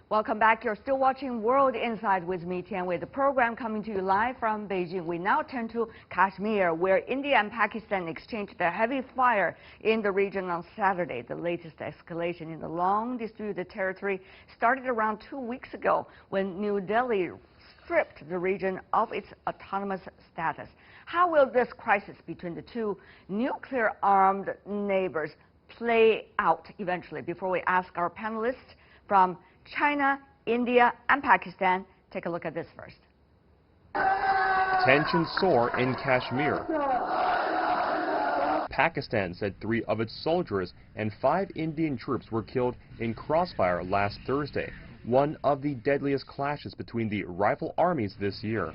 Welcome back. You're still watching World Inside with me, Tian Wei. The program coming to you live from Beijing. We now turn to Kashmir, where India and Pakistan exchanged their heavy fire in the region on Saturday. The latest escalation in the long disputed territory started around 2 weeks ago when New Delhi stripped the region of its autonomous status. How will this crisis between the two nuclear-armed neighbors play out eventually? Before we ask our panelists from China, India, and Pakistan, take a look at this first. Tensions soar in Kashmir. Pakistan said 3 of its soldiers and 5 Indian troops were killed in crossfire last Thursday, one of the deadliest clashes between the rival armies this year.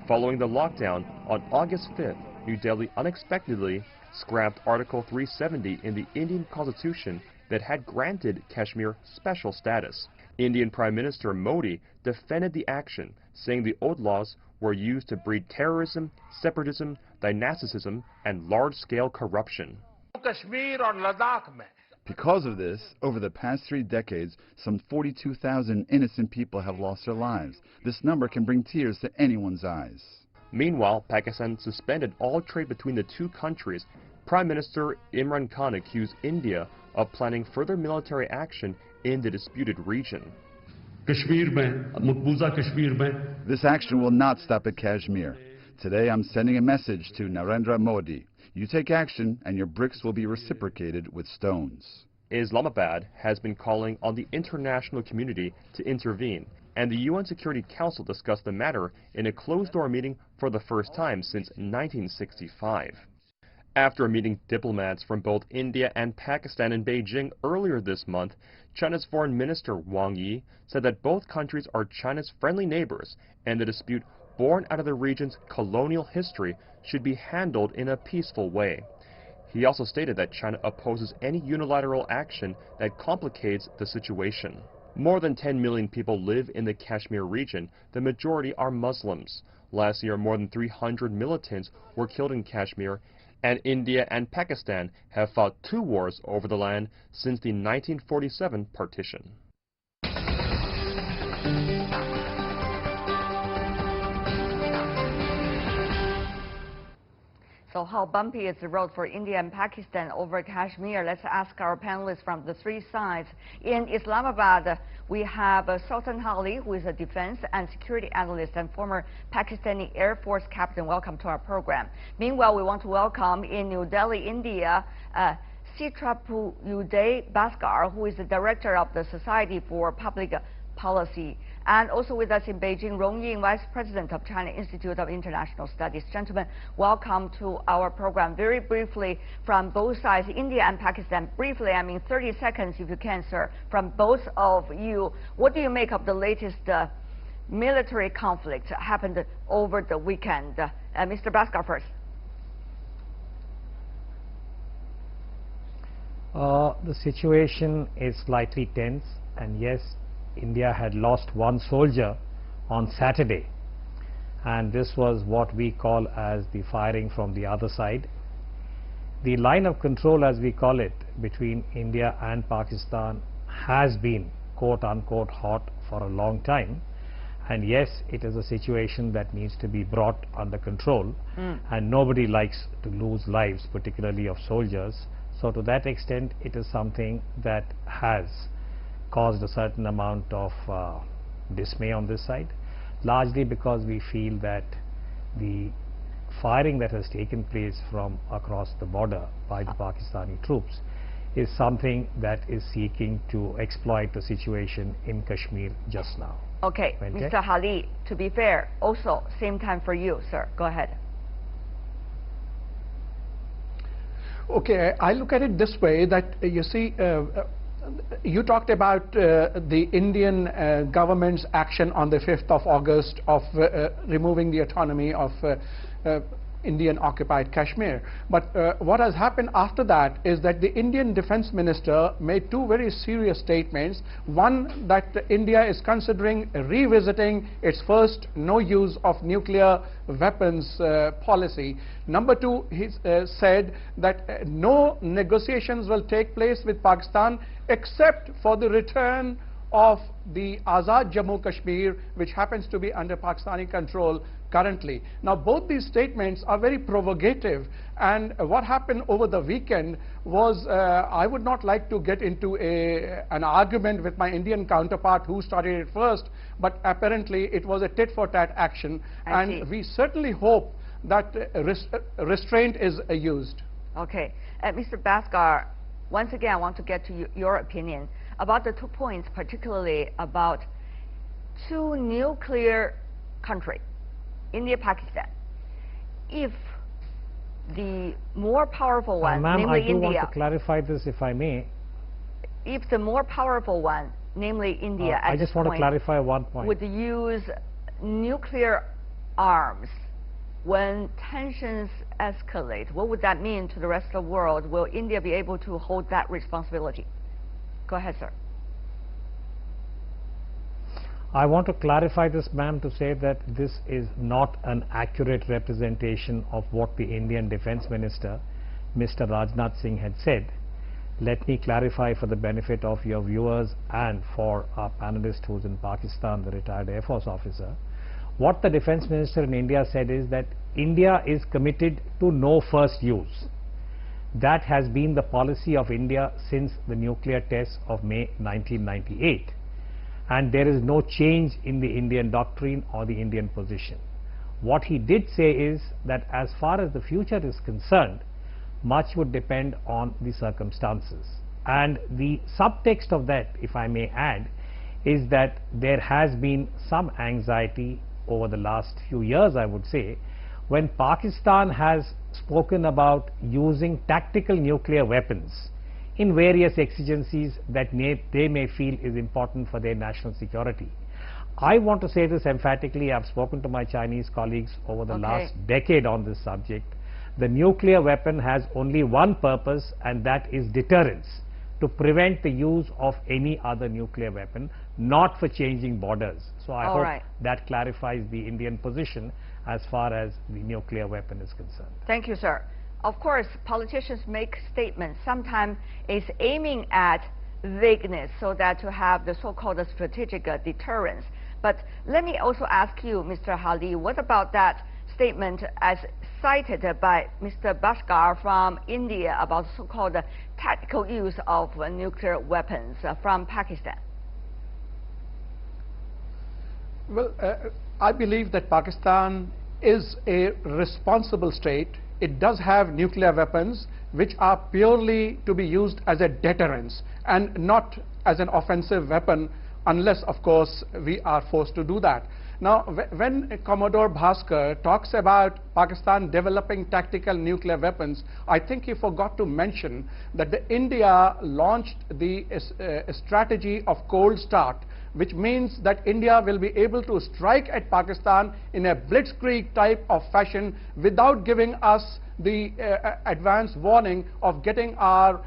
Following the lockdown on August 5th, New Delhi unexpectedly scrapped Article 370 in the Indian Constitution that had granted Kashmir special status. Indian Prime Minister Modi defended the action, saying the old laws were used to breed terrorism, separatism, dynasticism, and large-scale corruption. Because of this, over the past 3 decades, some 42,000 innocent people have lost their lives. This number can bring tears to anyone's eyes. Meanwhile, Pakistan suspended all trade between the two countries. Prime Minister Imran Khan accused India of planning further military action in the disputed region. This action will not stop at Kashmir. Today I'm sending a message to Narendra Modi. You take action and your bricks will be reciprocated with stones. Islamabad has been calling on the international community to intervene, and the UN Security Council discussed the matter in a closed-door meeting for the first time since 1965. After meeting diplomats from both India and Pakistan in Beijing earlier this month, China's Foreign Minister Wang Yi said that both countries are China's friendly neighbors and the dispute born out of the region's colonial history should be handled in a peaceful way. He also stated that China opposes any unilateral action that complicates the situation. More than 10 million people live in the Kashmir region. The majority are Muslims. Last year, more than 300 militants were killed in Kashmir, and India and Pakistan have fought 2 wars over the land since the 1947 partition. So how bumpy is the road for India and Pakistan over Kashmir? Let's ask our panelists from the 3 sides. In Islamabad, we have Sultan Ali, who is a defense and security analyst and former Pakistani Air Force captain. Welcome to our program. Meanwhile, we want to welcome in New Delhi, India, Sitrapuyude Bhaskar, who is the director of the Society for Public Policy. And also with us in Beijing, Rong Ying, Vice President of China Institute of International Studies. Gentlemen, welcome to our program. Very briefly, from both sides, India and Pakistan, briefly, I mean 30 seconds if you can, sir, from both of you. What do you make of the latest military conflict happened over the weekend? Mr. Bhaskar first. The situation is slightly tense, and yes, India had lost 1 soldier on Saturday, and this was what we call as the firing from the other side. The line of control, as we call it, between India and Pakistan has been quote-unquote hot for a long time, and yes, it is a situation that needs to be brought under control, and nobody likes to lose lives, particularly of soldiers. So to that extent, it is something that has caused a certain amount of dismay on this side, largely because we feel that the firing that has taken place from across the border by the Pakistani troops is something that is seeking to exploit the situation in Kashmir just now. Okay, Mr. Hali, to be fair, also same time for you, sir. Go ahead. Okay, I look at it this way, that you see, you talked about the Indian government's action on the 5th of August of removing the autonomy of Indian occupied Kashmir. But what has happened after that is that the Indian Defense Minister made 2 very serious statements. One, that India is considering revisiting its first no use of nuclear weapons policy. Number 2, he said that no negotiations will take place with Pakistan except for the return of the Azad Jammu Kashmir, which happens to be under Pakistani control currently. Now, both these statements are very provocative, and what happened over the weekend was, I would not like to get into an argument with my Indian counterpart who started it first, but apparently it was a tit-for-tat action, and we certainly hope that restraint is used. Okay. Mr. Bhaskar, once again, I want to get to your opinion about the 2 points, particularly about two nuclear countries, India, Pakistan. If the more powerful one, namely I do India, want to clarify this, if I may. If the more powerful one, namely India, I just want to clarify one point. Would use nuclear arms when tensions escalate, what would that mean to the rest of the world? Will India be able to hold that responsibility? Go ahead, sir. I want to clarify this, ma'am, to say that this is not an accurate representation of what the Indian Defence Minister, Mr. Rajnath Singh, had said. Let me clarify for the benefit of your viewers and for our panelist who's in Pakistan, the retired Air Force officer. What the Defence Minister in India said is that India is committed to no first use. That has been the policy of India since the nuclear tests of May 1998. And there is no change in the Indian doctrine or the Indian position. What he did say is that as far as the future is concerned, much would depend on the circumstances. And the subtext of that, if I may add, is that there has been some anxiety over the last few years, I would say, when Pakistan has spoken about using tactical nuclear weapons in various exigencies that they may feel is important for their national security. I want to say this emphatically. I've spoken to my Chinese colleagues over the last decade on this subject. The nuclear weapon has only one purpose, and that is deterrence, to prevent the use of any other nuclear weapon, not for changing borders. So I hope that clarifies the Indian position as far as the nuclear weapon is concerned. Thank you, sir. Of course, politicians make statements. Sometimes it's aiming at vagueness so that to have the so-called strategic deterrence. But let me also ask you, Mr. Hali, what about that statement as cited by Mr. Bhaskar from India about so-called tactical use of nuclear weapons from Pakistan? Well, I believe that Pakistan is a responsible state. It does have nuclear weapons which are purely to be used as a deterrence and not as an offensive weapon, unless, of course, we are forced to do that. Now, when Commodore Bhaskar talks about Pakistan developing tactical nuclear weapons, I think he forgot to mention that India launched the strategy of cold start, which means that India will be able to strike at Pakistan in a blitzkrieg type of fashion without giving us the advance warning of getting our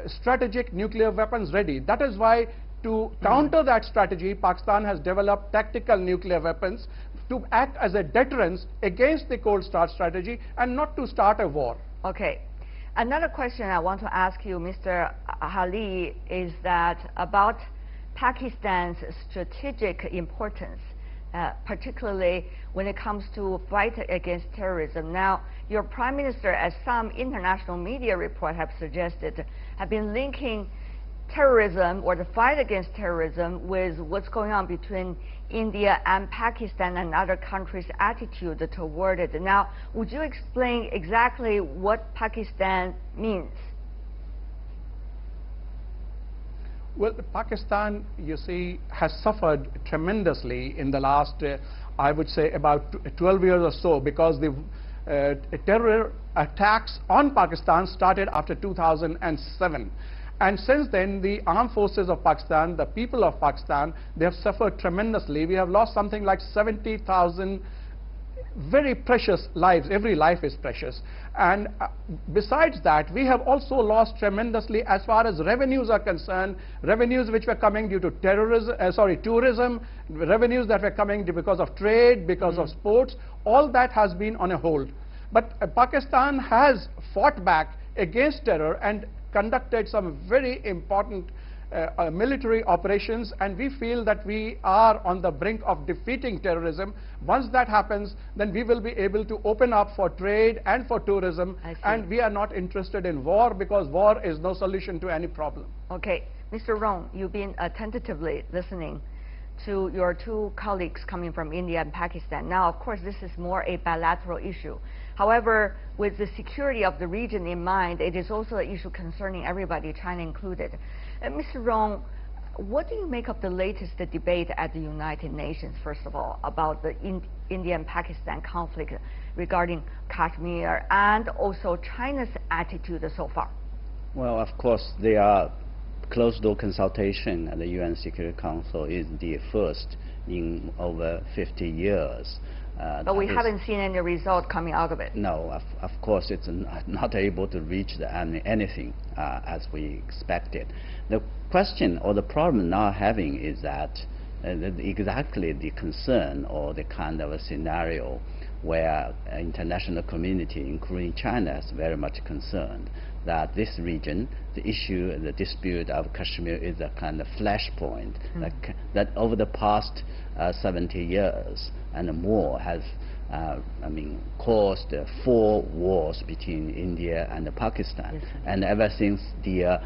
strategic nuclear weapons ready. That is why, to counter that strategy, Pakistan has developed tactical nuclear weapons to act as a deterrence against the cold start strategy and not to start a war. Okay. Another question I want to ask you, Mr. Hali, is that about Pakistan's strategic importance, particularly when it comes to fight against terrorism. Now, your Prime Minister, as some international media reports have suggested, have been linking terrorism or the fight against terrorism with what's going on between India and Pakistan and other countries' attitude toward it. Now, would you explain exactly what Pakistan means? Well, Pakistan, you see, has suffered tremendously in the last, I would say, about 12 years or so, because the terror attacks on Pakistan started after 2007. And since then, the armed forces of Pakistan, the people of Pakistan, they have suffered tremendously. We have lost something like 70,000 very precious lives. Every life is precious. And besides that, we have also lost tremendously as far as revenues are concerned. Revenues which were coming due to tourism, revenues that were coming because of trade, because of sports, all that has been on a hold. But Pakistan has fought back against terror and conducted some very important military operations, and we feel that we are on the brink of defeating terrorism. Once that happens, then we will be able to open up for trade and for tourism, and we are not interested in war, because war is no solution to any problem. Okay, Mr. Rong, you've been attentively listening to your two colleagues coming from India and Pakistan. Now, of course, this is more a bilateral issue. However, with the security of the region in mind, it is also an issue concerning everybody, China included. Mr. Rong, what do you make of the latest debate at the United Nations, first of all, about the India and Pakistan conflict regarding Kashmir, and also China's attitude so far? Well, of course, there are closed-door consultation at the UN Security Council is the first in over 50 years. But we haven't seen any result coming out of it. No, of course it's not able to reach anything as we expected. The question or the problem now having is that exactly the concern or the kind of a scenario where international community, including China, is very much concerned that this region, the issue, the dispute of Kashmir is a kind of flashpoint that over the past 70 years and more has caused 4 wars between India and Pakistan. Yes, and ever since the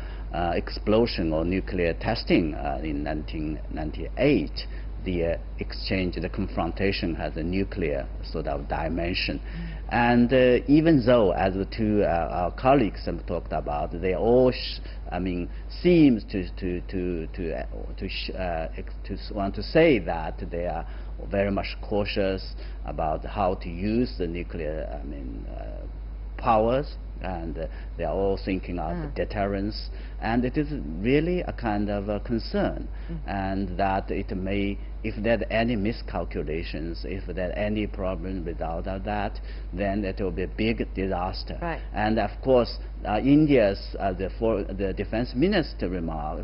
explosion or nuclear testing in 1998, the exchange, the confrontation has a nuclear sort of dimension. And even though, as the two our colleagues have talked about, they all seems to want to say that they are very much cautious about how to use the nuclear powers, and they are all thinking of deterrence, and it is really a kind of a concern, and that it may, if there are any miscalculations, if there are any problem result of that, then it will be a big disaster. Right. And of course, India's the defense minister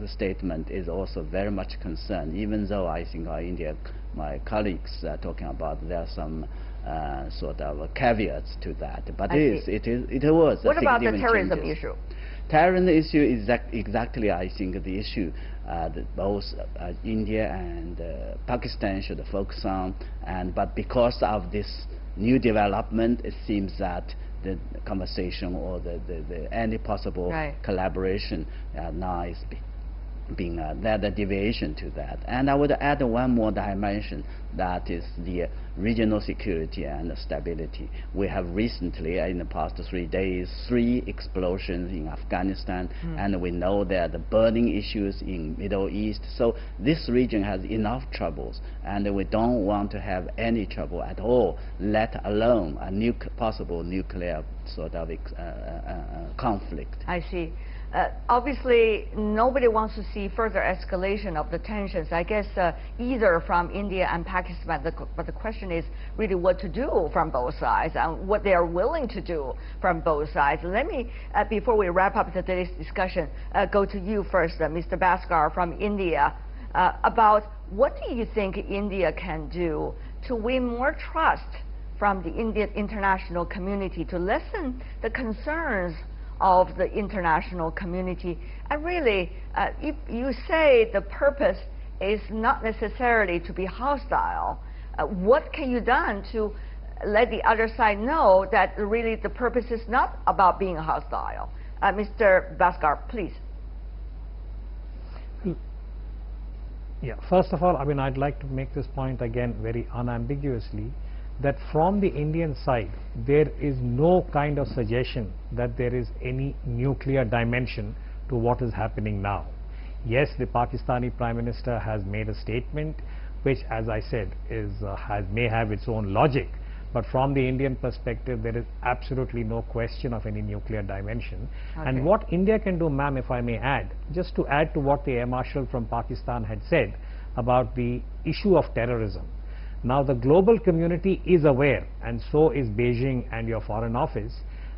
statement is also very much concerned, even though I think my colleagues are talking about there are some sort of caveats to that, but it was. What about the terrorism issue? Terrorism issue is exactly, I think, the issue that both India and Pakistan should focus on. But because of this new development, it seems that the conversation or the any possible collaboration now is being the deviation to that. And I would add one more dimension, that is the regional security and stability. We have recently, in the past 3 days, 3 explosions in Afghanistan, and we know there are the burning issues in Middle East. So this region has enough troubles, and we don't want to have any trouble at all, let alone a possible nuclear sort of conflict. I see. Obviously, nobody wants to see further escalation of the tensions, I guess, either from India and Pakistan. But the question is really what to do from both sides and what they are willing to do from both sides. Let me, before we wrap up today's discussion, go to you first, Mr. Bhaskar from India, about what do you think India can do to win more trust from the Indian international community, to lessen the concerns of the international community. And really, if you say the purpose is not necessarily to be hostile, what can you do to let the other side know that really the purpose is not about being hostile? Mr. Bhaskar, please. Yeah, first of all, I'd like to make this point again very unambiguously, that from the Indian side, there is no kind of suggestion that there is any nuclear dimension to what is happening now. Yes, the Pakistani Prime Minister has made a statement which, as I said, may have its own logic, but from the Indian perspective, there is absolutely no question of any nuclear dimension. Okay. And what India can do, ma'am, if I may add, just to add to what the Air Marshal from Pakistan had said about the issue of terrorism. Now, the global community is aware, and so is Beijing and your Foreign Office,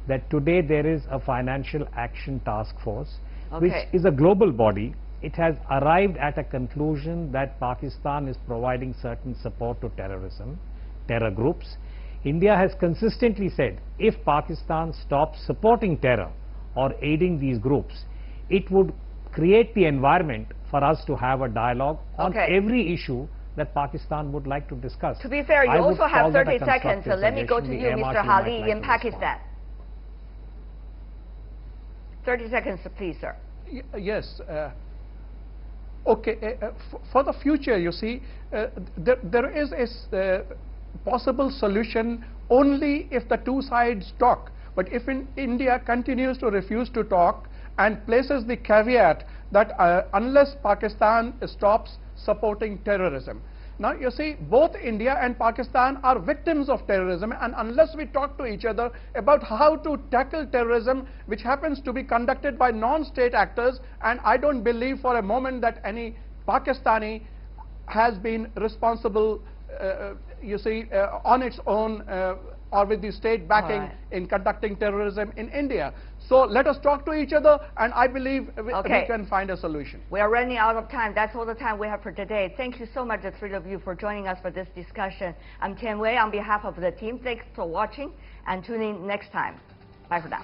that today there is a Financial Action Task Force, which is a global body. It has arrived at a conclusion that Pakistan is providing certain support to terrorism, terror groups. India has consistently said, if Pakistan stops supporting terror or aiding these groups, it would create the environment for us to have a dialogue on Okay. every issue that Pakistan would like to discuss. To be fair, you I would also have call that a 30 seconds, so constructive let me go to suggestion. you, The Mr. MRC might Hali, like in to Pakistan. 30 seconds, please, sir. Yes. Okay. For the future, you see, there is a possible solution only if the two sides talk. But if India continues to refuse to talk and places the caveat that unless Pakistan stops supporting terrorism. Now, you see, both India and Pakistan are victims of terrorism, and unless we talk to each other about how to tackle terrorism, which happens to be conducted by non-state actors, and I don't believe for a moment that any Pakistani has been responsible, you see, on its own or with the state backing in conducting terrorism in India. So let us talk to each other, and I believe we can find a solution. We are running out of time. That's all the time we have for today. Thank you so much, the three of you, for joining us for this discussion. I'm Tian Wei on behalf of the team. Thanks for watching, and tune in next time. Bye for now.